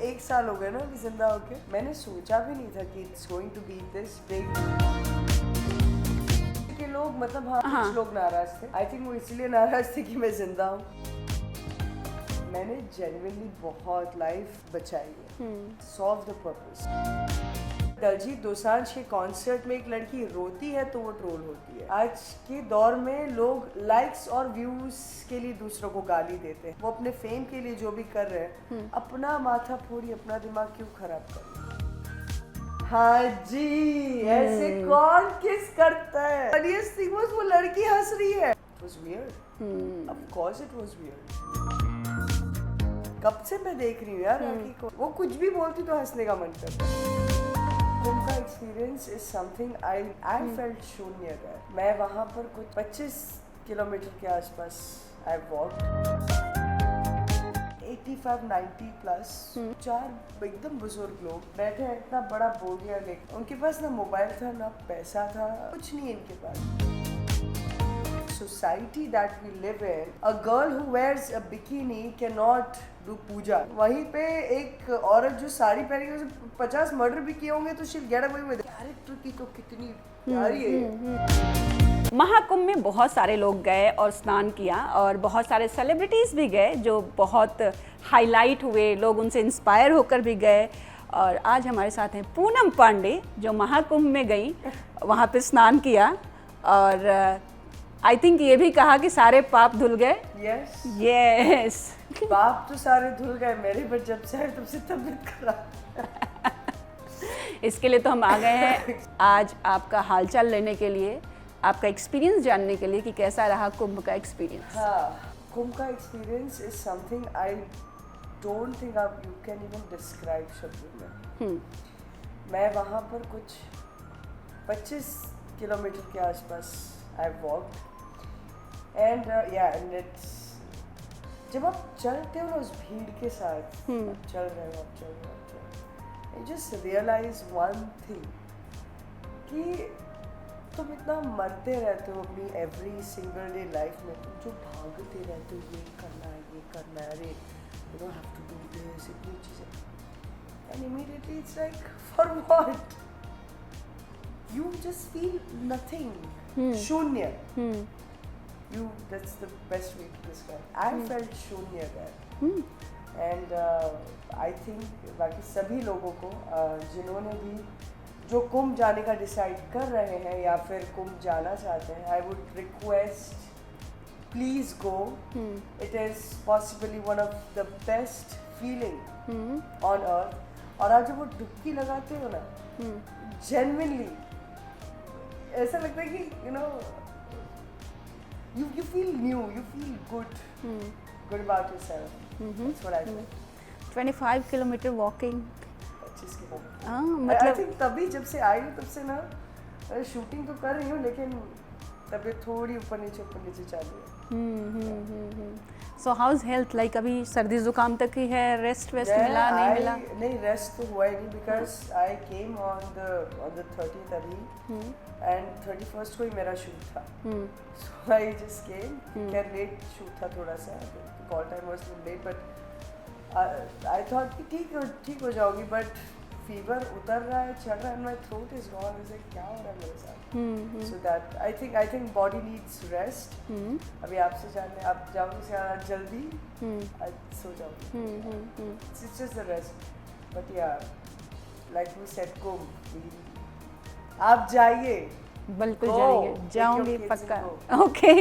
1 साल हो गए ना अभी जिंदा होके। मैंने सोचा भी नहीं था कि it's going to be this big. के लोग मतलब हाँ कुछ लोग नाराज थे। आई थिंक वो इसलिए नाराज थे कि मैं जिंदा हूँ। मैंने जेन्युइनली बहुत लाइफ बचाई है। Solve the purpose. Diljit Dosanjh के कॉन्सर्ट में एक लड़की रोती है तो वो ट्रोल होती है। आज के दौर में लोग लाइक्स और व्यूज के लिए दूसरों को गाली देते हैं। वो अपने फेम के लिए जो भी कर रहे हैं, अपना माथा फोड़ी, अपना दिमाग क्यों खराब कर। हाँ जी, ऐसे कौन किस करता है। Funniest thing was वो लड़की हंस रही है। It was weird. Of course it was weird. कब से मैं देख रही हूँ यार लड़की को, वो कुछ भी बोलती तो हंसने का मन करता है। उनका experience is something I felt शून्य है। मैं वहाँ पर कुछ 25 किलोमीटर के आसपास आई वॉक 85-90 प्लस 4 एकदम बुजुर्ग लोग बैठे हैं। इतना बड़ा बोरिया लेक, उनके पास ना मोबाइल था ना पैसा था, कुछ नहीं इनके पास। Society that we live in, a girl who wears a bikini cannot do पूजा। वहीं पे एक औरत जो साड़ी पहनी है, 50 मर्डर भी किए होंगे तो she'll get away with it। Character की तो कितनी प्यारी है। महाकुंभ में बहुत सारे लोग गए और स्नान किया और बहुत सारे सेलिब्रिटीज़ भी गए जो बहुत हाईलाइट हुए, लोग उनसे इंस्पायर होकर भी गए। और आज हमारे साथ हैं पूनम पांडे जो महाकुंभ में गई, वहाँ पे स्नान किया और आई थिंक ये भी कहा कि सारे पाप धुल गए। यस पाप तो सारे धुल गए मेरे, पर जब से तब से तबीयत खराब। इसके लिए तो हम आ गए हैं आज आपका हालचाल लेने के लिए, आपका एक्सपीरियंस जानने के लिए कि कैसा रहा कुंभ का एक्सपीरियंस। हाँ, कुंभ का experience is something I don't think you can even describe शब्दों में। मैं वहाँ पर कुछ 25 किलोमीटर के आसपास I walk and and it's जब आप चलते हो ना उस भीड़ के साथ, आप चल रहे हो, you just realize one thing कि तुम इतना मरते रहते हो अपनी every single day life में, तुम जो भागते रहते हो ये करना है, अरे you don't have to do this, इतनी चीजें, and immediately it's like for what? You just feel nothing, शून्य। That's the best way to describe. I felt शून्य there. And I think बाकी सभी लोगों को जिन्होंने भी जो कुंभ जाने का डिसाइड कर रहे हैं या फिर कुंभ जाना चाहते हैं, I would request please go. It is possibly one of the best feeling on earth. और आज जब वो डुबकी लगाते हो ना, genuinely ऐसा लगता है कि you know you feel new, you feel good about yourself. That's what I feel. 25 kilometre walking. 25 kilometre. हाँ मतलब I think तभी जब से आई हूँ तब से ना शूटिंग तो कर रही हूँ लेकिन तबीयत थोड़ी ऊपर नीचे चालू है। सो हाउस हेल्थ लाइक अभी सर्दी जुकाम तक ही है, रेस्ट वेस्ट मिला नहीं मिला? नहीं, रेस्ट तो हुआ ही नहीं because I came on the 30th अभी एंड 31st को ही मेरा शूट था। सो आई जस्ट केम, क्या लेट शूट था थोड़ा सा, call time was late but I thought कि ठीक हो जाओगी, बट फीवर उतर रहा है, चढ़ रहा है, my throat is gone. Is like क्या हो रहा है मेरे साथ? So that I think body needs rest. अभी आपसे जानने आप जाओगे से जल्दी सो जाओगे, it's just the rest. But या लाइक वी सेड कुंभ आप जाइए, बिल्कुल जाऊंगी पक्का। ओके।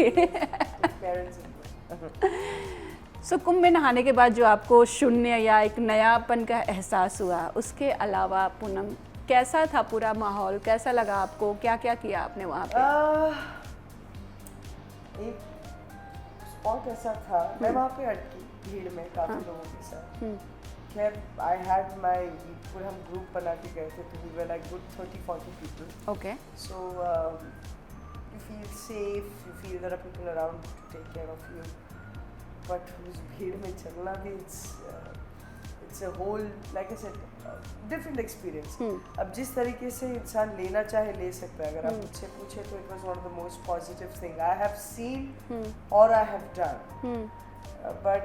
सो कुंभ में नहाने के बाद जो आपको शून्य या एक नयापन का एहसास हुआ, उसके अलावा पूनम कैसा था पूरा माहौल, कैसा लगा आपको, क्या क्या किया आपने वहाँ पे? एक स्पॉट ऐसा था, मैं वहाँ पे अटकी भीड़ में काफी लोगों के साथ। खैर आई हैड माय, पूरे हम ग्रुप बना के गए थे तो we were like good 30-40 people. Okay. So you feel safe, you feel there are people around to take care of you, but उस भीड़ में चलना भी it's a whole like I said different experience. अब जिस तरीके से इंसान लेना चाहे ले सकता है। अगर आप मुझसे पूछे तो it was one of the most positive thing I have seen और आई हैव डन, बट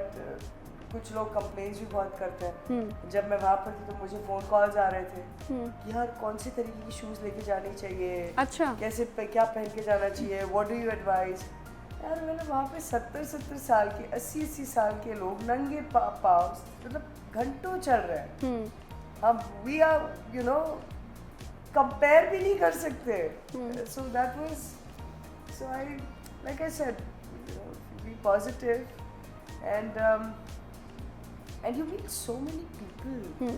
कुछ लोग कंप्लेंट्स भी बहुत करते हैं। जब मैं वहाँ पर थी तो मुझे फ़ोन कॉल्स आ रहे थे कि यार कौन सी तरीके की शूज़ लेके जानी चाहिए, अच्छा, कैसे क्या पहन के जाना चाहिए, व्हाट डू यू एडवाइस। यार मैंने वहाँ पे 70 साल के 80 साल के लोग नंगे पाँव मतलब घंटों चल रहे हैं। हम we are you know compare भी नहीं कर सकते। So that was so I like I said be positive and you meet so many people,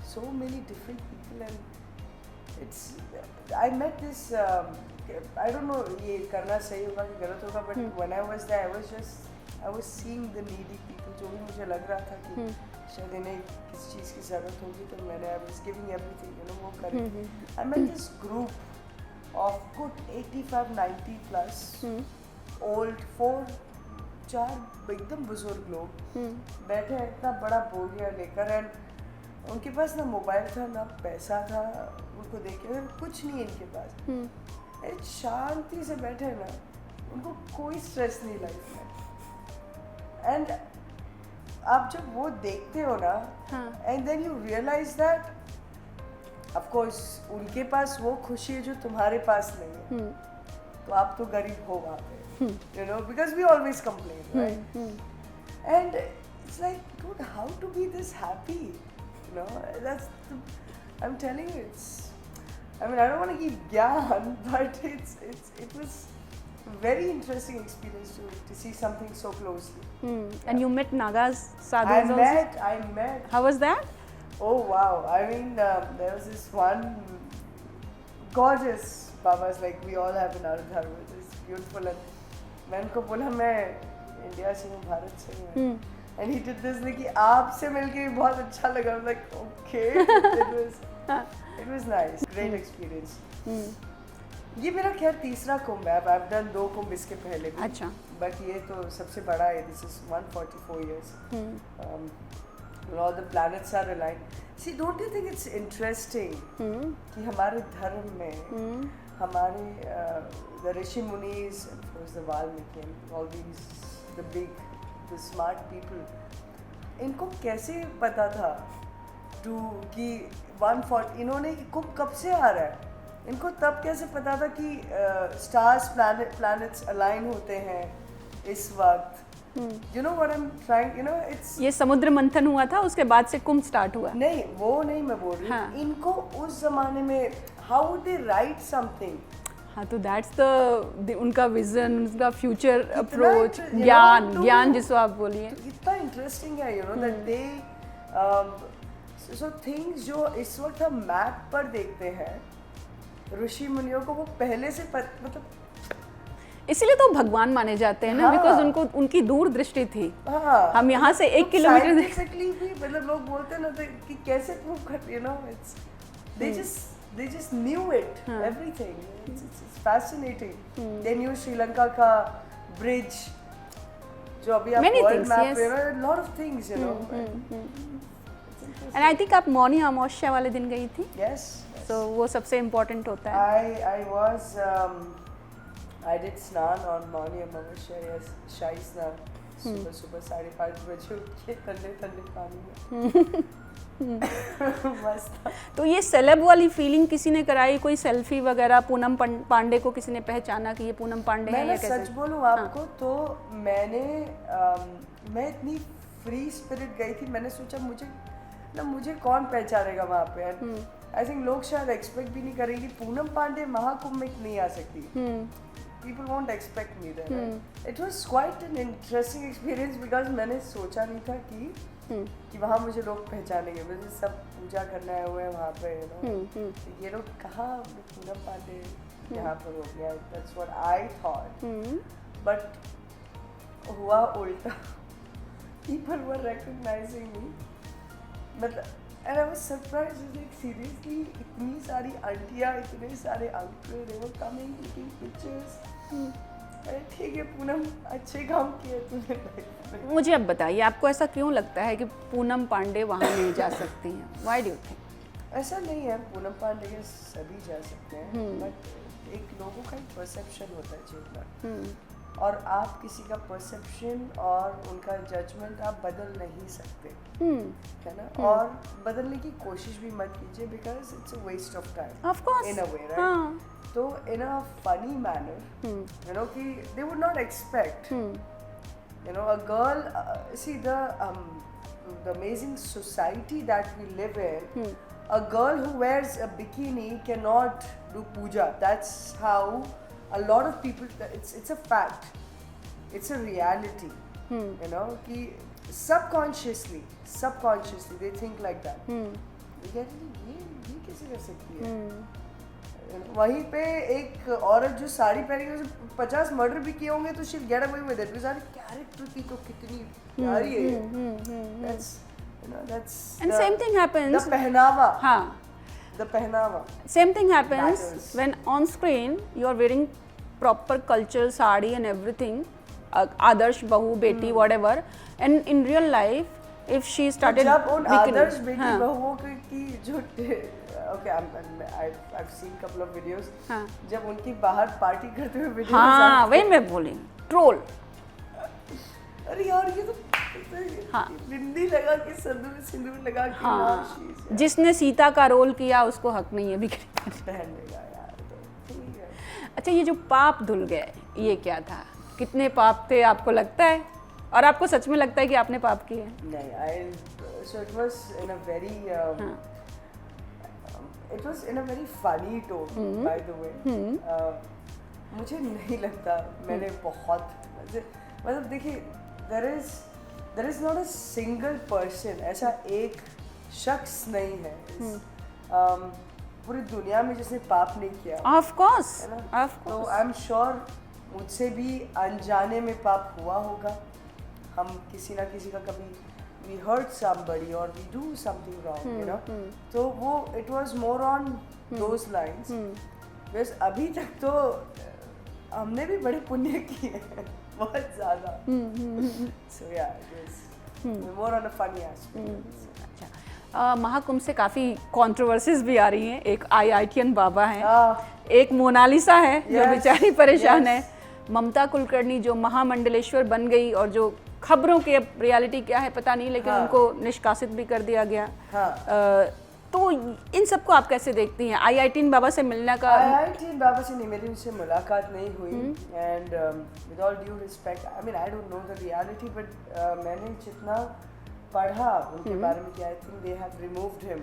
so many different people, and it's I met this I don't know ये करना सही होगा कि गलत होगा, but when I was there I was seeing the needy people, जो भी मुझे लग रहा था कि शायद इन्हें किसी चीज़ की ज़रूरत होगी, तो मैंने I was giving everything, you know, वो करें। I met this group of good 85-90 plus old 4 एकदम बुजुर्ग लोग बैठे हैं इतना बड़ा बोरिया लेकर, एंड उनके पास ना मोबाइल था ना पैसा था, उनको देखे कुछ नहीं इनके पास, शांति से बैठे हैं ना, उनको कोई स्ट्रेस नहीं लाइफ में। एंड आप जब वो देखते हो ना, and then you realise that of course उनके पास वो खुशी है जो तुम्हारे पास नहीं है, तो आप तो गरीब हो वहाँ पे, you know, because we always complain, right? And it's like, dude, how to be this happy? You know, I'm telling you, I mean, I don't want to give gyan, but it was a very interesting experience to see something so closely. And you met Nagas, sadhus also? I met. How was that? Oh wow! I mean, there was this one gorgeous Babas like we all have in our dharma, which is beautiful, and मैं उनको बोला मैं India से हूँ, भारत से हूँ, and he did this कि आपसे मिलके बहुत अच्छा लगा, like okay, it was nice, great experience. ये मेरा खैर तीसरा कुंभ है, आई हैव डन 2 कुंभ इसके पहले भी, अच्छा, बट ये तो सबसे बड़ा है, this is 144 years, all the planets are aligned. See, don't you think it's interesting कि हमारे धर्म में हमारे the Rishi Munis, and of course the Valmiki, and all these the smart people, इनको कैसे पता था कि 140 इन्होंने कुंभ कब से आ रहा है, इनको तब कैसे पता था कि स्टार्स प्लैनेट्स अलाइन होते हैं इस वक्त, you know what I'm trying, you know, it's ये समुद्र मंथन हुआ था, उसके बाद से कुंभ स्टार्ट हुआ। नहीं, वो नहीं मैं बोल रही, हाँ। इनको उस जमाने में how would they write something? हाँ, तो दैट्स द उनका विजन, उनका फ्यूचर अप्रोच, ज्ञान जिसको आप बोलिए, इतना इंटरेस्टिंग है, you know, that they so things जो इस वक्त हम मैप पर देखते हैं, ऋषि मुनियों को वो पहले से मतलब इसीलिए तो भगवान माने जाते हैं ना, बिकॉज उनको उनकी दूरदृष्टि थी। हम यहाँ से 1 किलोमीटर साइंटिफिकली भी मतलब लोग बोलते हैं ना कि कैसे प्रूव करते, you know, it's they just knew it, everything. It's fascinating. They knew Sri Lanka का bridge, जो अभी आप world map पे, a lot of things, you know. And I think आप मौनी अमावस्या वाले दिन गई थी। Yes. So वो सबसे इम्पोर्टेंट होता है। I did स्नान on मौनी अमावस्या, yes, शाही स्नान, सुबह 5:30 बजे उठ के ठंडे पानी में। मस्त। तो ये सेलेब वाली फीलिंग किसी ने कराई, कोई सेल्फी वगैरह, पूनम पांडे को किसी ने पहचाना कि ये पूनम पांडे हैं या कैसे? मैं सच बोलूं आपको तो मैं इतनी फ्री स्पिरिट गई थी, मैंने सोचा मुझे कौन पहचानेगा वहाँ पे, आई थिंक लोग शायद एक्सपेक्ट भी नहीं करेंगे पूनम पांडे महाकुंभ में नहीं आ सकती, people won't expect me there. It was quite an interesting experience because मैंने सोचा नहीं था कि वहाँ मुझे लोग पहचानेंगे, मुझे सब पूजा करने आए हुए हैं वहाँ पे, you know, ये लोग कहाँ पूनम पांडे यहाँ पर हो गया, that's what I thought, but हुआ उल्टा, people were recognizing me, मतलब, and I was surprised, like seriously, इतनी सारी आंटियाँ, इतने सारे uncle, they were coming taking pictures. अरे ठीक है पूनम, अच्छे काम किए तूने। मुझे अब बताइए, आपको ऐसा क्यों लगता है कि पूनम पांडे वहाँ नहीं जा सकती हैं? Why do you think? ऐसा नहीं है, पूनम पांडे के सभी जा सकते हैं, बट एक लोगों का एक परसेप्शन होता है चीज का। और आप किसी का परसेप्शन और उनका जजमेंट आप बदल नहीं सकते, है ना? और बदलने की कोशिश भी मत कीजिए, because it's a waste of time of course in a way, right? तो in a funny manner, you know, कि they would not expect, you know, a girl, see the amazing society that we live in, a girl who wears a bikini cannot do puja. That's how a lot of people, it's a fact, it's a reality, you know, कि subconsciously they think like that. ये कैसे कर सकती है? वहीं पे एक औरत जो साड़ी पहनी है, 50 मर्डर भी किए होंगे तो she'll get away with it, because character की तो कितनी प्यारी है। That's, you know, that's And same thing happens, the पहनावा, हाँ, the पहनावा, same thing happens matters. when on screen you are wearing proper cultural sari and everything, आदर्श बहू बेटी whatever, and in real life if she started जब उन bikini, आदर्श बेटी हाँ, बहुओं की जो okay, I've seen couple of videos, हाँ, जब उनकी बाहर पार्टी करते हुए वीडियो, हाँ, वही मैं बोली, ट्रोल, अरे यार ये तो हाँ, बिंदी लगा के सिंदूर लगा के, हाँ, जिसने सीता का रोल किया उसको हक नहीं है बिक्री करने। पहन लेगा यार, तो ठीक है। अच्छा, ये जो पाप धुल गए, ये क्या था? कितने पाप थे आपको लगता है? और आपको सच में लगता है कि आपने पाप किए? नहीं, so it was in a very it was in a very funny tone, by the way. मुझे नहीं लगता मैंने बहुत, मतलब देखिए, there is not a single person, ऐसा एक शख्स नहीं है पूरी दुनिया में जिसने पाप नहीं किया। Of course, है ना? of तो course. आई एम श्योर मुझसे भी अनजाने में पाप हुआ होगा। हम किसी ना किसी का कभी we hurt somebody or we do something wrong, you know, तो वो it was more on those lines, because अभी तक तो हमने भी बड़े पुण्य किए हैं, बहुत ज़्यादा, so yeah, it was more on a funny aspect. अच्छा, महाकुंभ से काफ़ी कंट्रोवर्सीज भी आ रही हैं। एक IITian बाबा हैं, एक मोनालिसा है जो Yes, बेचारी परेशान yes. है, ममता कुलकर्णी जो महामंडलेश्वर बन गई और जो खबरों की अब रियलिटी क्या है पता नहीं, लेकिन हाँ. उनको निष्कासित भी कर दिया गया। हाँ. तो इन सबको आप कैसे देखती हैं? IITian बाबा से मिलने का? IITian बाबा से नहीं, मेरी उनसे मुलाकात नहीं हुई, and with all due respect, I mean I don't know the reality, but मैंने जितना पढ़ा उनके बारे में कि I think they have removed him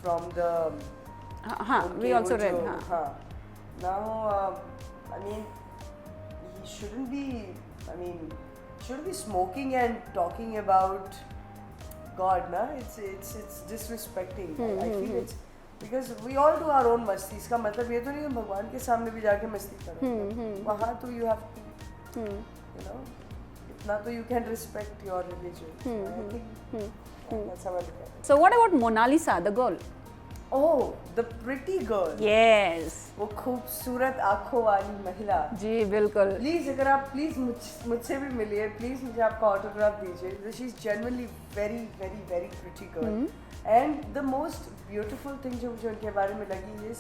from the, हाँ, we also read, हाँ. हाँ. Now I mean he shouldn't be smoking and talking about God, na? It's disrespecting. I feel it's because we all do our own मस्ती। इसका मतलब ये तो नहीं है भगवान के सामने भी जाके मस्ती करो। वहाँ तो you have to, you know, इतना तो you can respect your religion. So I think that's how I look at it. So what about Mona Lisa, the girl? Oh, the pretty girl. Yes. वो खूबसूरत आँखों वाली महिला। जी बिल्कुल। Please अगर आप प्लीज मुझसे भी मिलिए, प्लीज मुझे आपका ऑटोग्राफ दीजिए। She is genuinely very very very pretty girl, and the most beautiful thing जो मुझे उनके बारे में लगी इज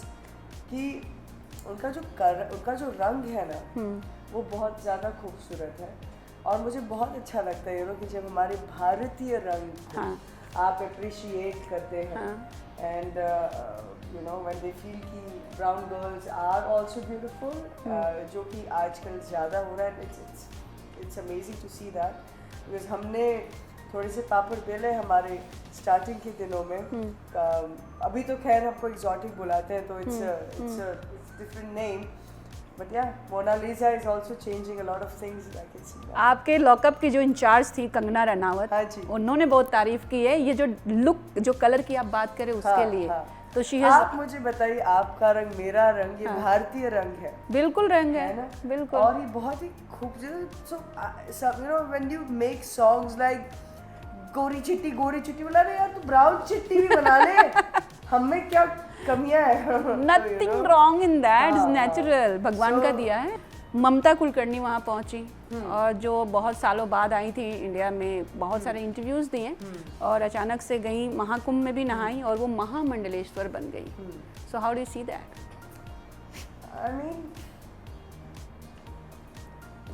कि उनका जो रंग है ना, वो बहुत ज़्यादा खूबसूरत है, और मुझे बहुत अच्छा लगता है, यू नो, कि जब हमारे भारतीय रंग आप अप्रिशिएट करते हैं, and you know, when they feel कि brown girls are also beautiful, जो कि आजकल ज़्यादा हो रहा है, it's amazing to see that, because हमने थोड़े से पापड़ बेले हमारे स्टार्टिंग के दिनों में, अभी तो खैर हमको exotic बुलाते हैं, तो it's different name, but yeah, Mona Lisa is also changing a lot of things, I can see that. आपके लॉकअप की जो इंचार्ज थी कंगना रनावत, हाँ जी, उन्होंने बहुत तारीफ की है ये जो लुक, जो कलर की आप बात करें उसके लिए। तो शी हैज, आप मुझे बताइए, आपका रंग मेरा रंग, ये भारतीय रंग है, बिल्कुल रंग है ना, बिल्कुल, और ये बहुत ही खूबसूरत। सो you no, when you make songs like गोरी चिट्टी बोला, अरे यार तू ब्राउन चिट्टी भी बना ले, हमें क्या कमियां है? Nothing wrong in that, is natural, भगवान का दिया है। ममता कुलकर्णी वहाँ पहुँची और जो बहुत सालों बाद आई थी इंडिया में, बहुत सारे इंटरव्यूज़ दिए, और अचानक से गई, महाकुंभ में भी नहाई और वो महामंडलेश्वर बन गई। So how do you see that? I mean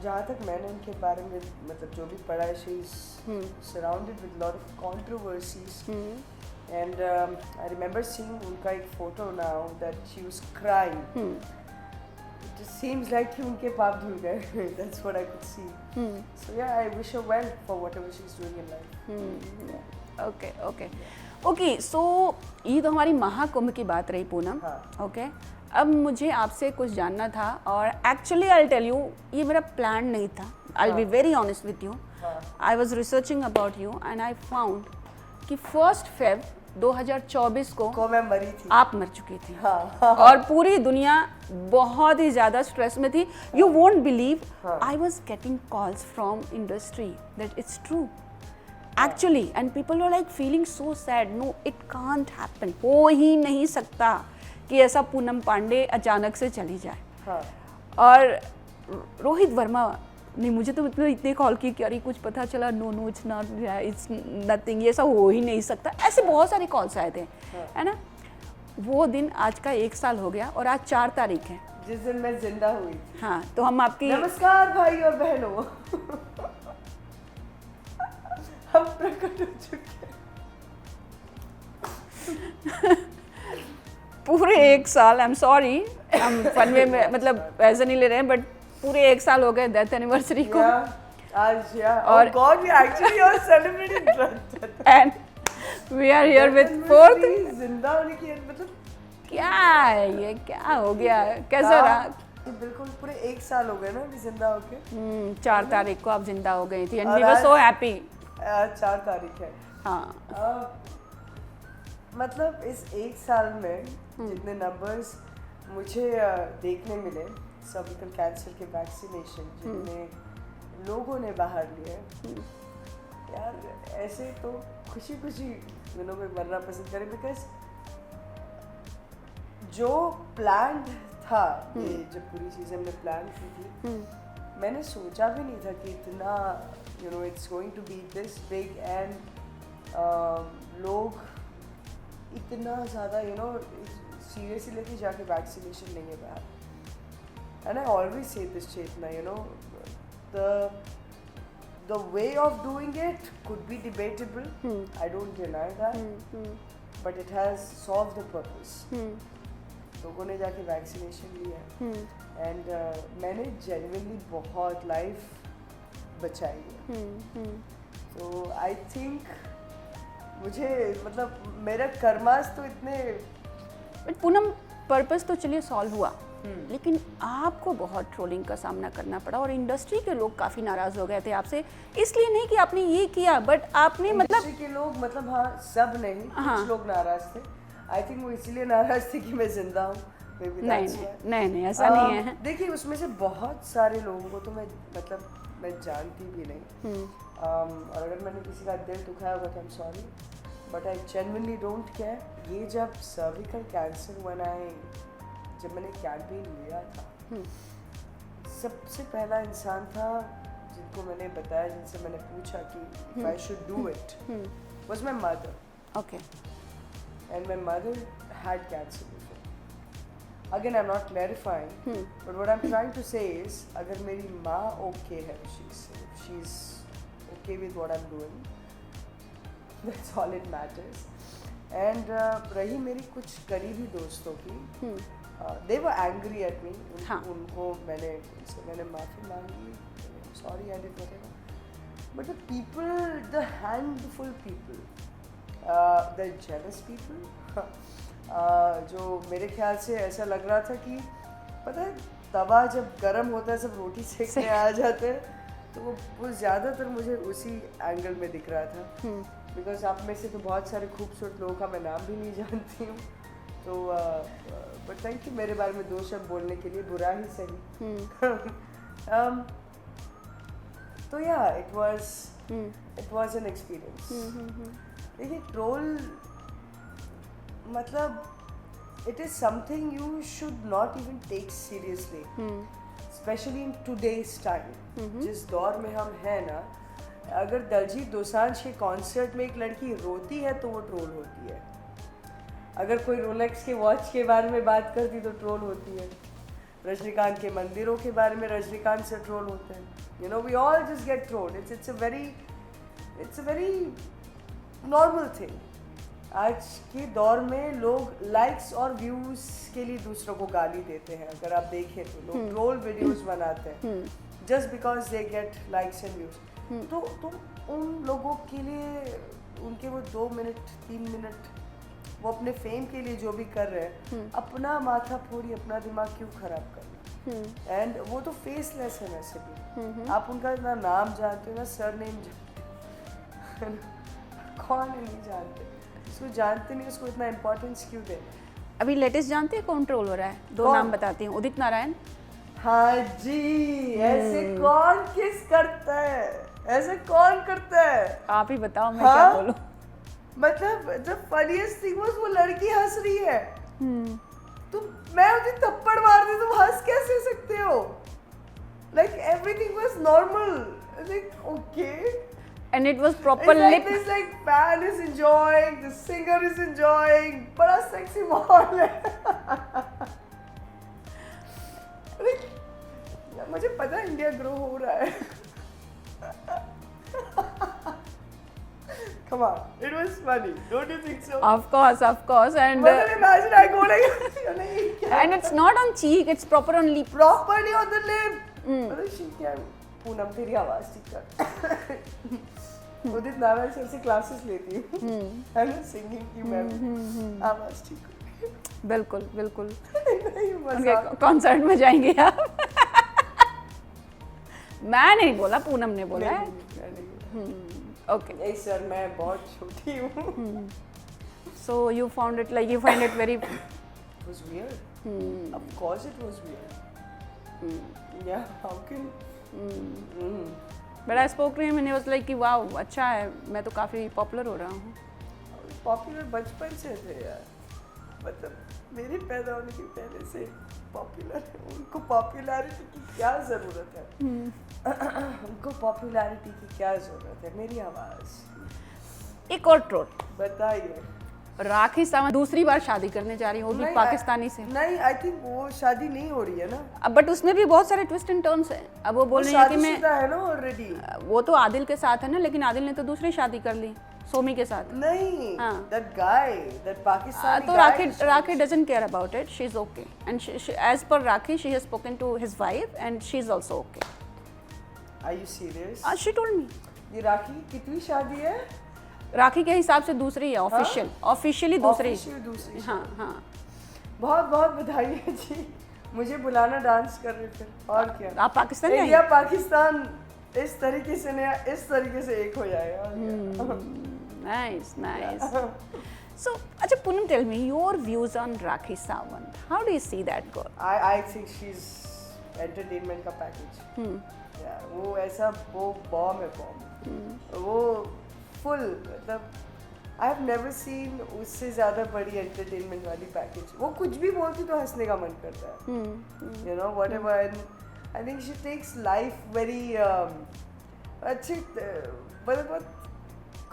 जहाँ तक मैंने उनके बारे में मतलब जो भी पढ़ा है, she is surrounded with lot of controversies and I remember seeing उनका एक photo now that she was crying. It seems like कि उनके पाप धुल गए. That's what I could see. So yeah I wish her well for whatever she is doing in life. Okay. So ये तो हमारी महाकुंभ की बात रही पूनम. ओके. अब मुझे आपसे कुछ जानना था और एक्चुअली आई टेल यू ये मेरा प्लान नहीं था. I will be very honest with you. I was researching about you and I found कि 1 Feb 2024 को मैं मरी थी. आप मर चुकी थी. और पूरी दुनिया बहुत ही ज़्यादा स्ट्रेस में थी. You won't believe I was getting calls from industry that it's true actually, and people were like feeling so sad. No, it can't happen. हो ही नहीं सकता कि ऐसा पूनम पांडे अचानक से चली जाए. और रोहित वर्मा ने मुझे तो इतने कॉल की कि अरे कुछ पता चला. No it's not, it's nothing, ये ऐसा हो ही नहीं सकता. ऐसे बहुत सारे कॉल्स आए थे, है ना. वो दिन आज का 1 साल हो गया और आज 4 तारीख है जिस दिन मैं जिंदा हुई थी. हाँ, तो हम आपकी नमस्कार भाई और बहनों. हम प्रकट हो चुके पूरे 1 साल. आई एम सॉरी, हम फन वे में मतलब ऐसे नहीं ले रहे हैं, बट पूरे 1 साल हो गए डेथ एनिवर्सरी को. आज और god we actually are celebrating death and we are here with 4th. जिंदा होने की मतलब क्या है ये, क्या हो गया, कैसा रहा? बिल्कुल पूरे 1 साल हो गए ना अभी जिंदा होके. 4 तारीख को आप जिंदा हो गई थी and we were so happy. 4 तारीख है. हाँ. मतलब इस 1 साल में जितने नंबर्स मुझे देखने मिले सर्विकल कैंसर के वैक्सीनेशन जितने लोगों ने बाहर लिए, यार ऐसे तो खुशी खुशी दिनों में मरना पसंद करें. बिकॉज जो प्लान था, ये जब पूरी चीज़ हमने प्लान की थी, मैंने सोचा भी नहीं था कि इतना it's going to be this big and लोग इतना ज़्यादा सीरियसली लेके जाके वैक्सीनेशन लेंगे बाहर. And I always say this, Chetna, the way of doing it could be debatable. I don't deny that. But it has solved the purpose. लोगों ने जाके वैक्सीनेशन लिया एंड मैंने जेन्युइनली बहुत लाइफ बचाई है. तो आई थिंक मुझे मतलब मेरा कर्मास तो इतने. बट पूनम पर्पस तो चलिए सॉल्व हुआ, लेकिन आपको बहुत ट्रोलिंग का सामना करना पड़ा और इंडस्ट्री के लोग काफ़ी नाराज़ हो गए थे आपसे. इसलिए नहीं कि आपने ये किया, बट आपने इंडस्ट्री के लोग मतलब हाँ सब नहीं, कुछ लोग नाराज़ थे. आई थिंक वो इसलिए नाराज़ थे कि मैं जिंदा हूँ. नहीं ऐसा नहीं है. देखिए उसमें से बहुत सारे लोगों को तो मैं जानती भी नहीं. और अगर मैंने किसी का दिल दुखाया होगा तो I am sorry, but I genuinely don't care. ये जब सर्विकल कैंसर जब मैंने कैंपेन लिया था, सबसे पहला इंसान था जिनको मैंने बताया, जिनसे मैंने पूछा कि I should do it, was my mother. Okay. And my mother had cancer before. Again, I'm not clarifying, but what I'm trying to say is, अगर मेरी माँ okay है, she's okay with what I'm doing, that's all it matters. And रही मेरी कुछ करीबी दोस्तों की, they were angry at me. उनको मैंने माफ़ी मांगी, sorry I did whatever. But the people, the handful people, the jealous people, जो मेरे ख्याल से ऐसा लग रहा था कि पता है तवा जब गर्म होता है सब रोटी सेकने आ जाते हैं, तो वो ज़्यादातर मुझे उसी एंगल में दिख रहा था. बिकॉज आप में से तो बहुत सारे खूबसूरत लोगों का मैं नाम भी नहीं जानती हूँ, तो बट थैंक यू मेरे बारे में 2 शब्द बोलने के लिए, बुरा ही सही. तो या इट वाज एन एक्सपीरियंस. देखिए ट्रोल मतलब it is something you should not even take seriously, especially in today's time. जिस दौर में हम हैं ना, अगर दलजीत दोसांझ के कॉन्सर्ट में एक लड़की रोती है तो वो ट्रोल होती है. अगर कोई रोलेक्स के वॉच के बारे में बात करती तो ट्रोल होती है. रजनीकांत के मंदिरों के बारे में रजनीकांत से ट्रोल होते हैं. You know, we all just get trolled. It's a very normal thing. आज के दौर में लोग लाइक्स और व्यूज के लिए दूसरों को गाली देते हैं. अगर आप देखें तो लोग ट्रोल वीडियोस बनाते हैं just because they get likes and views. तो उन लोगों के लिए उनके वो 2 मिनट 3 मिनट वो अपने फेम के लिए जो भी कर रहे हैं, अपना माथा फोड़ी अपना दिमाग क्यों खराब करना. एंड वो तो फेसलेस है वैसे भी. आप उनका ना नाम जानते हो ना सरनेम जानते हो. कौन है नहीं जानते. उसको जानते नहीं, उसको इतना इम्पोर्टेंस क्यों दे. अभी लेटेस्ट जानते हैं कौन ट्रोल हो रहा है? 2 नाम बताती हूँ. उदित नारायण. हाँ जी. ऐसे कौन किस करता है, ऐसे कौन करता है? आप ही बताओ मैं क्या बोलूं. मतलब द फनीएस्ट थिंग वाज वो लड़की हंस रही है. तो मैं उसे थप्पड़ मार दी, तुम हंस कैसे सकते हो? Like everything was normal. Like okay. And it was proper lip. It's like fan is enjoying, the singer is enjoying. बड़ा sexy माहौल है. मुझे पता है इंडिया ग्रो हो रहा है. Come on, it was funny, don't you think so? Of course, and मतलब imagine I go like, and it's not on cheek, it's proper on lip. Properly on the lip. मतलब she can. Poonam तेरी आवाज ठीक कर. Udit Narayan sir से classes लेती हूँ, है ना, सिंगिंग की. मैं आवाज ठीक कर. बिल्कुल बिल्कुल. नहीं, उनके कॉन्सर्ट में जाएंगे आप. मैं नहीं बोला, पूनम ने बोला है. ओके. नहीं सर, मैं बहुत छोटी हूँ. So you found it like you find it very. It was weird. Of course it was weird. Yeah, how can? But I spoke to him and he was like कि wow अच्छा है, मैं तो काफ़ी पॉपुलर हो रहा हूँ. Popular बचपन से थे यार. मतलब मेरे पैदा होने के पहले से पॉपुलर है. उनको पॉपुलैरिटी की क्या ज़रूरत है? उनको पॉपुलैरिटी की क्या ज़रूरत है? मेरी आवाज़. एक और ट्रोल बताइए. राखी सावंत दूसरी बार शादी करने जा रही है, वो भी पाकिस्तानी से. नहीं, आई थिंक वो शादी नहीं हो रही है ना. बट उसमें भी बहुत सारे ट्विस्ट एंड टर्न्स हैं. अब वो बोल रही है कि मैं, है ना ऑलरेडी. वो तो आदिल के साथ है ना, लेकिन आदिल ने तो दूसरी शादी कर ली सोमी के साथ. नहीं, हाँ. that guy, that Pakistani तो राखी doesn't care about it. She's okay, and she, as per Rakhi, she has spoken to his wife, and she's also okay. Are you serious? She told me. ये राखी कितनी शादी है? राखी के हिसाब से दूसरी है, ऑफिशियली दूसरी. हाँ हाँ. बहुत बहुत बधाई है जी. मुझे बुलाना डांस कर रहे थे और क्या. आप पाकिस्तान में? इंडिया पाकिस्तान इस तरीके से नया, इस तरीके से एक हो जाएगा. Nice. So, अच्छा Poonam, tell me your views on Rakhi Sawant. How do you see that girl? I think she's entertainment का package. Yeah, वो ऐसा वो bomb है bomb. वो full मतलब I have never seen उससे ज़्यादा बड़ी entertainment वाली package. वो कुछ भी बोलती तो हंसने का मन करता है. You know, whatever. And I think she takes life very अच्छी मतलब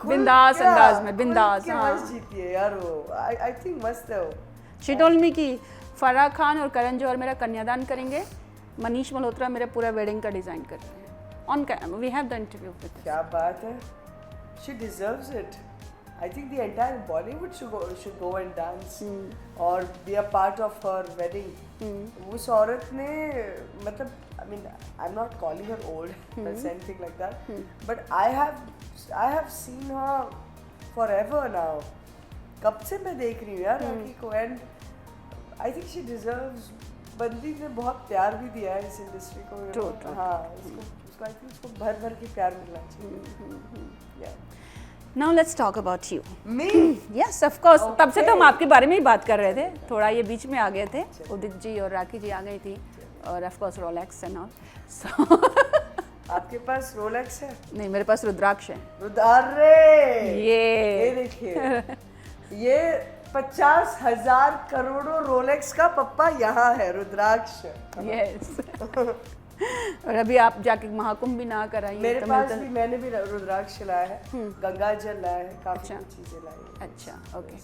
बिंदास अंदाज में. बिंदास. मस्त जीती है यार वो. I think मस्त है वो. She told me कि फराह खान और करण जौहर मेरा कन्यादान करेंगे, मनीष मल्होत्रा मेरा पूरा वेडिंग का डिज़ाइन कर रहे हैं. On camera, we have the interview with her. क्या बात है. She deserves it. I think the entire Bollywood should go and dance or be a part of her wedding. उस औरत ने मतलब I mean I'm not calling her old or anything like that, but I have seen her forever now. कब से मैं देख रही हूँ यार राखी को, and I think she deserves. बंदी ने बहुत प्यार भी दिया है इस इंडस्ट्री को. True. हाँ, उसको I think उसको भर के प्यार मिलना चाहिए. Yeah. Now let's talk about you. Me? Yes, of course. Okay. तब से तो हम आपके बारे में ही बात कर रहे थे. थोड़ा ये बीच में आ गए थे. उदित जी और राखी जी आ गई थी, और of course Rolex and all. So आपके पास रोलेक्स है? नहीं, मेरे पास रुद्राक्ष है. अरे ये देखिए, ये 50,000 करोड़ों रोलेक्स का पप्पा यहाँ है, रुद्राक्ष. Yes. और अभी आप जाके महाकुंभ भी ना कराइए. मेरे पास भी, मैंने भी रुद्राक्ष लाया है, गंगा जल लाया है, काफी चीजें लाई है. अच्छा, ओके.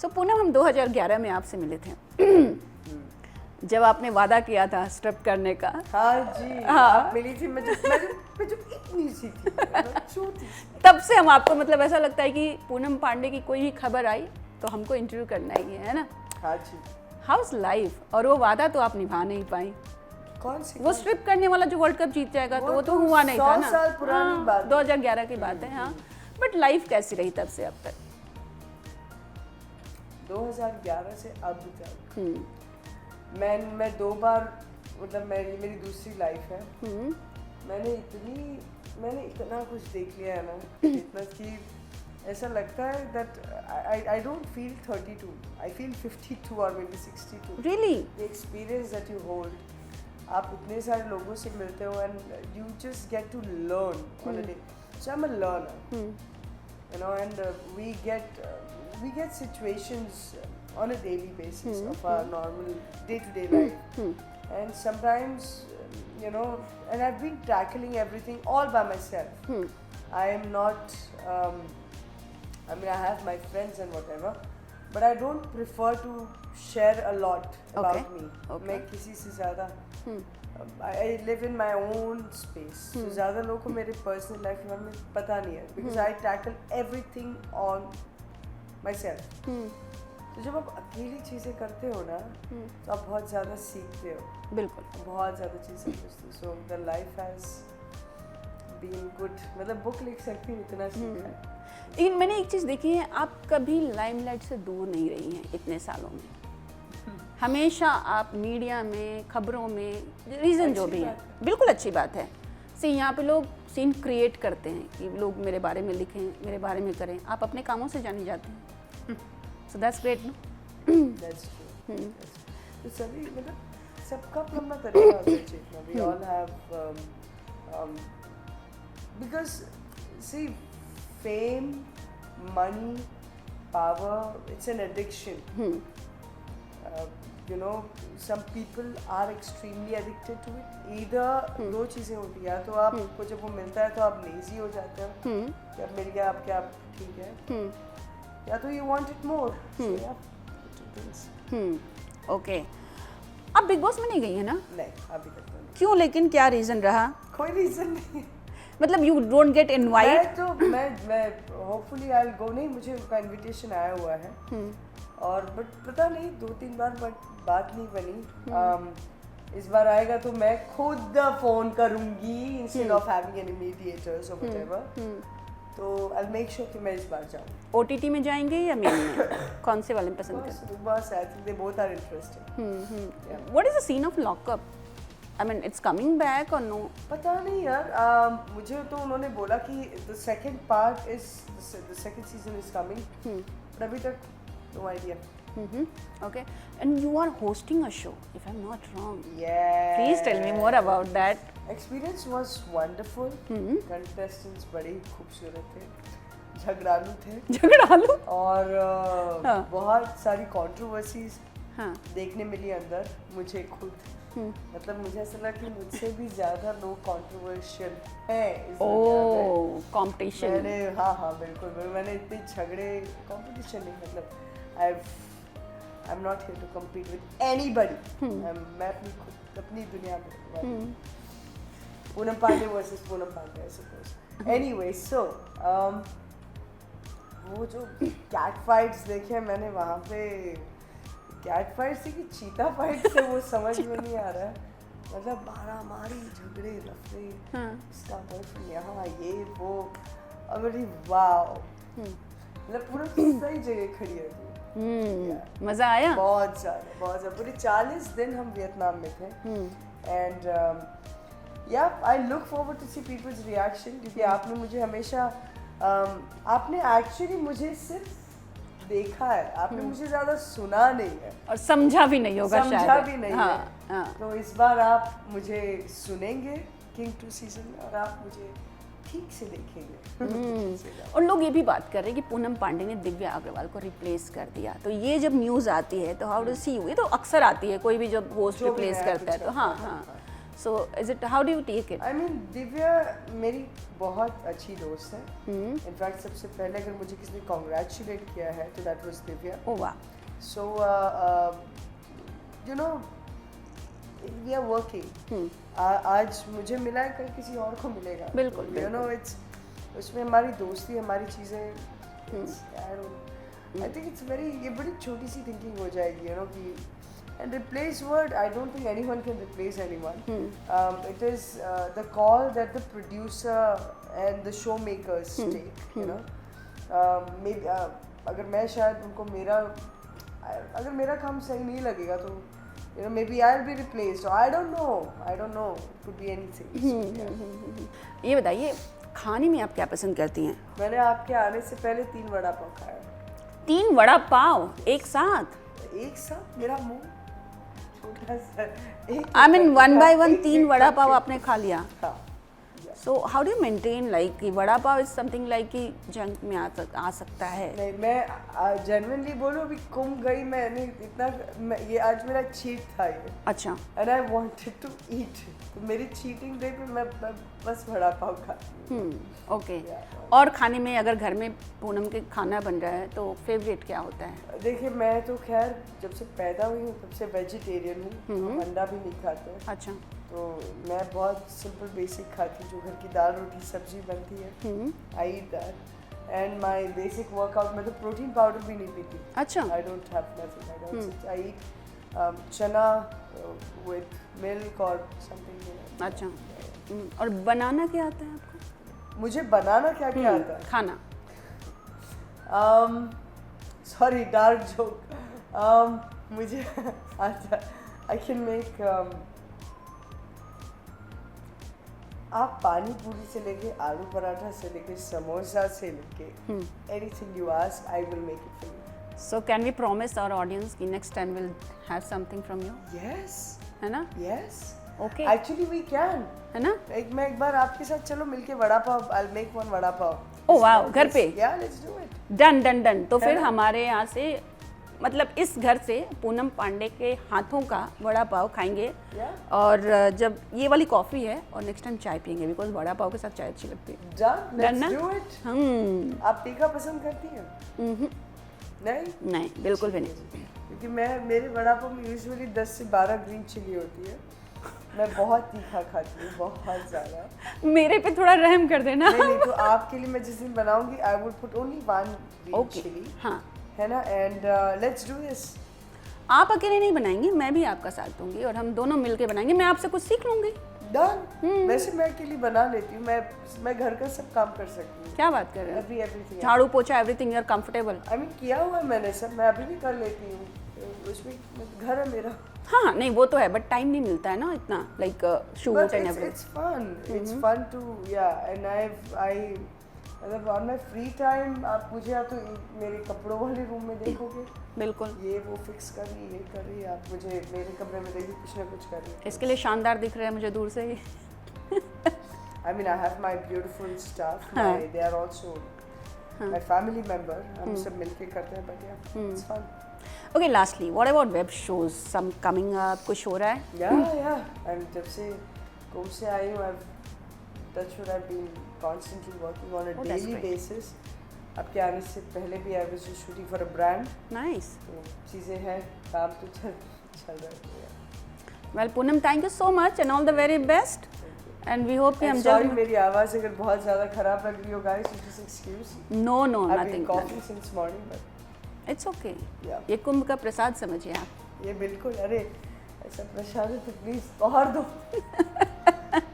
सो पूनम, हम 2011 में आपसे मिले थे. जब आपने वादा किया था स्ट्रिप करने का, हाँ जी, हाँ। आप मिली थी, मैं जो इतनी सी थी, मैं छोटी सी। तब से हम आपको मतलब ऐसा लगता है कि पूनम पांडे की कोई भी खबर आई तो हमको इंटरव्यू करना ही है ना। हाँ जी। हाउस लाइफ, और वो वादा तो आप निभा नहीं पाई। कौन सी? वो स्ट्रिप करने वाला जो वर्ल्ड कप जीत जाएगा तो वो तो हुआ नहीं था 100 ना। साल पुरानी हाँ, बात है। 2011 की बात है। हाँ, बट लाइफ कैसी रही तब से अब तक? 2011 से अब तक मैं 2 बार, मतलब मेरी दूसरी लाइफ है। मैंने इतना कुछ देख लिया है ना, इतना कि ऐसा लगता है that I don't feel 32, I feel 52 और maybe 62। Really? The experience that you hold, आप इतने सारे लोगों से मिलते हो and you just get to learn on a day. So I am a learner, you know, and we get situations on a daily basis of our normal day-to-day life, and sometimes you know, and I've been tackling everything all by myself. I am not I mean, I have my friends and whatever, but I don't prefer to share a lot about me. मैं किसी से ज़्यादा I live in my own space. So ज़्यादा लोगों को मेरे personal life के बारे में पता नहीं है, because I tackle everything on myself. तो जब आप अकेली चीज़ें करते हो ना, तो आप बहुत ज़्यादा सीखते हो। बिल्कुल। बहुत ज़्यादा चीज़ें समझते हो। So the life has been good. मतलब बुक लिख सकती हूँ, इतना सीखा है। लेकिन मैंने एक चीज़ देखी है, आप कभी लाइमलाइट से दूर नहीं रही हैं इतने सालों में। हमेशा आप मीडिया में, खबरों में, रीज़न जो भी है, बिल्कुल अच्छी बात है। यहाँ पे लोग सीन क्रिएट करते हैं कि लोग मेरे बारे में लिखें, मेरे बारे में करें। आप अपने कामों से जाने जाते हैं। So that's great, no? That's true. तो सभी, मतलब सबका अपना तरीका होता है चीखना। We all have because see, fame, money, power, it's an addiction. You know, some people are extremely addicted to it. Either दो चीज़ें होती हैं, या तो आपको जब वो मिलता है तो आप लेजी हो जाते हो कि अब मिल गया, अब क्या, ठीक है, या तो you want it more. So yeah, two things. Okay. आप बिग बॉस में नहीं गई है ना? नहीं, अभी तक तो नहीं। क्यों? लेकिन क्या रीज़न रहा? कोई रीज़न नहीं। मतलब यू डोंट गेट इनवाइट? मैं होपफुली आई विल गो। नहीं, मुझे उनका इनविटेशन आया हुआ है, और बट पता नहीं, 2-3 बार बट बात नहीं बनी। इस बार आएगा तो मैं खुद फ़ोन करूँगी instead of having any mediators और व्हाटएवर। तो आई मेक श्योर कि मैं इस बार जाऊँ। ओटीटी में जाएंगे या मेन में? कौन से वाले में पसंद करते बस I think they both are interesting. What is the scene of lockup? I mean it's coming back और नो? पता नहीं यार, मुझे तो उन्होंने बोला कि the second part is the second season is coming, but अभी तक no idea. Okay, and you are hosting a show, if I'm not wrong. Yeah. Please tell me more about that. Experience was wonderful. Contestants बड़े खूबसूरत थे, झगड़ालू थे, झगड़ालू, और हाँ। बहुत सारी controversies हाँ। देखने मिली अंदर मुझे खुद। मतलब मुझे ऐसा लगा कि मुझसे भी ज़्यादा लोग controversial हैं इस दुनिया में। कंपटीशन। मैंने हाँ बिल्कुल, मैंने इतने झगड़े, कंपटीशन नहीं, मतलब I'm not here to compete with anybody. मैं अपनी दुनिया में। Poonam Pandey versus Poonam Pandey, I suppose. Anyway, so वो जो कैट फाइट्स देखे मैंने वहाँ पे, कैट फाइट्स थी कि चीता फाइट से, वो समझ में नहीं आ रहा है। मतलब मारामारी, झगड़े, लफड़े, इसका बॉयफ्रेंड यहाँ, ये वो, और मेरी वाव, मतलब पूरा सही जगह खड़ी है। मज़ा आया? बहुत ज़्यादा। पूरे 40 दिन हम वियतनाम में थे, and yeah I look forward to see people's reaction, क्योंकि आपने मुझे हमेशा, आपने एक्चुअली मुझे सिर्फ देखा है, आपने मुझे ज़्यादा सुना नहीं है और समझा भी नहीं होगा शायद। समझा भी नहीं हाँ, है। हाँ। तो इस बार आप मुझे सुनेंगे किंग 2 सीजन में, और आप मुझे ठीक से देखेंगे। और लोग ये भी बात कर रहे हैं कि पूनम पांडे ने दिव्या अग्रवाल को रिप्लेस कर दिया। तो ये जब न्यूज़ आती है तो हाउ डू सी यू? ये तो अक्सर आती है, कोई भी जब होस्ट रिप्लेस करता है तो। हाँ। So is it, how do you take it? I mean, Divya मेरी बहुत अच्छी दोस्त है। इनफैक्ट सबसे पहले अगर मुझे किसी ने कॉन्ग्रेचुलेट किया है तो दैट वाज दिव्या। ओह वाह। So you know, we are working, आज मुझे मिला है कल किसी और को मिलेगा, बिल्कुल, यू नो इट्स उसमें हमारी दोस्ती हमारी चीज़ें, आई थिंक इट्स वेरी, ये बड़ी छोटी सी थिंकिंग हो जाएगी, यू नो कि and replace word, I don't think anyone can replace anyone. It is the call that the producer and the showmakers take, you know. Maybe अगर मैं शायद उनको अगर मेरा काम सही नहीं लगेगा तो you know maybe I'll be replaced, or I don't know, it could be anything. ये बताइए, खाने में आप क्या पसंद करती हैं? मैंने आपके आने से पहले 3 वड़ा पाव खाया। 3 वड़ा पाव एक साथ? मेरा मुंह छोटा सा, I mean 1 by 1 3 vada pav आपने खा लिया? हाँ। So how do you maintain, like कि vada pav is something like कि जंक में आ सकता है? नहीं, मैं जेन्युइनली बोलूँ, अभी कुंभ गई मैंने इतना, ये आज मेरा चीट था ये। अच्छा। And I wanted to eat, तो मेरी चीटिंग डे पे मैं बस वड़ा पाव खाती हूँ। ओके। और खाने में अगर घर में पूनम के खाना बन रहा है तो फेवरेट क्या होता है? देखिए मैं तो खैर जब से पैदा हुई हूँ तब से वेजिटेरियन हूँ, अंडा भी नहीं खाते। अच्छा। तो मैं बहुत सिंपल बेसिक खाती हूँ, जो घर की दाल रोटी सब्जी बनती है, I eat that, and my basic workout, मैं तो प्रोटीन पाउडर भी नहीं पीती। अच्छा। I don't have nothing, I eat chana with milk और समथिंग। अच्छा। और बनाना क्या आता है आपको? मुझे बनाना क्या क्या आता है? खाना। सॉरी डार्क जोक, मुझे आता, आई कैन मेक, आप पानी पूरी से लेके आलू पराठा से लेके समोसा से लेके anything you ask I will make it for you. So can we promise our audience कि next time we'll have something from you? Yes. है ना? Yes. Okay. Actually we can. है ना? मैं एक बार आपके साथ चलो मिलके vada pav, I'll make one vada pav. Oh wow, घर पे? Yeah, let's do it. Done. तो फिर हमारे यहाँ से, मतलब इस घर से पूनम पांडे के हाथों का वड़ा पाव खाएंगे। और जब ये वाली कॉफ़ी है और नेक्स्ट टाइम चाय पियेंगे, बिकॉज वड़ा पाव के साथ चाय अच्छी लगती है। Done, let's do it. आप तीखा पसंद करती हैं? नहीं, बिल्कुल भी नहीं, क्योंकि मेरे वड़ा पाव में यूजुअली 10 से 12 ग्रीन चिली होती है, मैं बहुत तीखा खाती हूँ, बहुत ज़्यादा। मेरे पे थोड़ा रहम कर देना। नहीं, तो आपके लिए मैं जिस दिन बनाऊंगी I would put only 1 green chilli, हाँ, है ना, एंड लेट्स डू दिस। आप अकेले नहीं बनाएंगी, मैं भी आपका साथ दूंगी और हम दोनों मिलके बनाएंगे, मैं आपसे कुछ सीख लूंगी। डन। वैसे मैं अकेली बना लेती हूँ, मैं घर का सब काम कर सकती हूँ। क्या बात कर रहे हो? एवरीथिंग, झाड़ू पोछा everything, you are comfortable? I mean किया हुआ है मैंने सब, मैं अभी भी कर लेती हूँ, उसमें घर है मेरा। हाँ नहीं वो तो है, बट टाइम नहीं मिलता है ना इतना, like shoot and everything. It's fun to, yeah, and I मतलब ऑन माई फ्री टाइम आप मुझे या तो मेरे कपड़ों वाले रूम में देखोगे, बिल्कुल, ये वो फिक्स कर रही, ये कर रही, आप मुझे मेरे कमरे में देखिए कुछ ना कुछ कर रही। इसके लिए शानदार दिख रहे हैं मुझे दूर से ही। I mean, I have my beautiful staff. They are also my family member. हम सब मिलके करते हैं, but yeah, it's fun. Okay, lastly, what about web shows? Some coming up, कुछ हो रहा है? Yeah. And जब से कुंभ से आई हूँ, that's what I've been constantly working on a daily basis. आपके आने से पहले भी I was just shooting for a brand. Nice. तो चीज़ें हैं, काम तो चल रहा है। Well, Poonam, thank you so much and all the very best. And we hope कि हम जल्द। मेरी आवाज़ अगर बहुत ज़्यादा खराब लग रही हो guys, just excuse. No, I've nothing. been coughing since morning, but it's okay. Yeah. ये कुंभ का प्रसाद समझिए आप। ये बिल्कुल, अरे ऐसा प्रसाद है तो प्लीज और दो।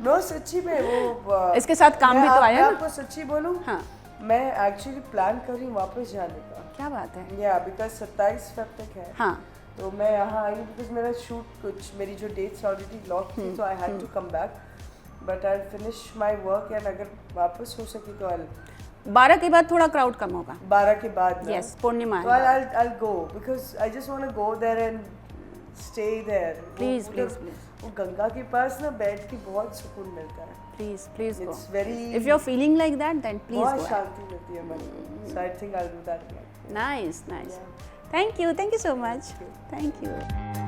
नो सच्ची में वो इसके साथ काम भी तो आया ना। मैं आपको सच्ची बोलूं, हाँ, मैं एक्चुअली प्लान कर रही हूँ वापस जाने का। क्या बात है? या बिकॉज 27 फेब तक है। हाँ, तो मैं यहाँ आई बिकॉज मेरा शूट कुछ, मेरी जो डेट्स ऑलरेडी लॉक थी, तो I had to come back, but I finish my work, and अगर वापस हो सकी तो आई 12 के बाद थोड़ा क्राउड कम होगा। 12 के बाद ना? Yes, पूर्णिमा। तो I'll go because I just want to go there and stay there. Please. वो गंगा के पास ना बैठ के बहुत सुकून मिलता है। Please go. It's very. If you're feeling like that, then please बहुत go. शांति मिलती है मन को। So I think I'll do that again. Nice. Yeah. Thank you so much. Thank you.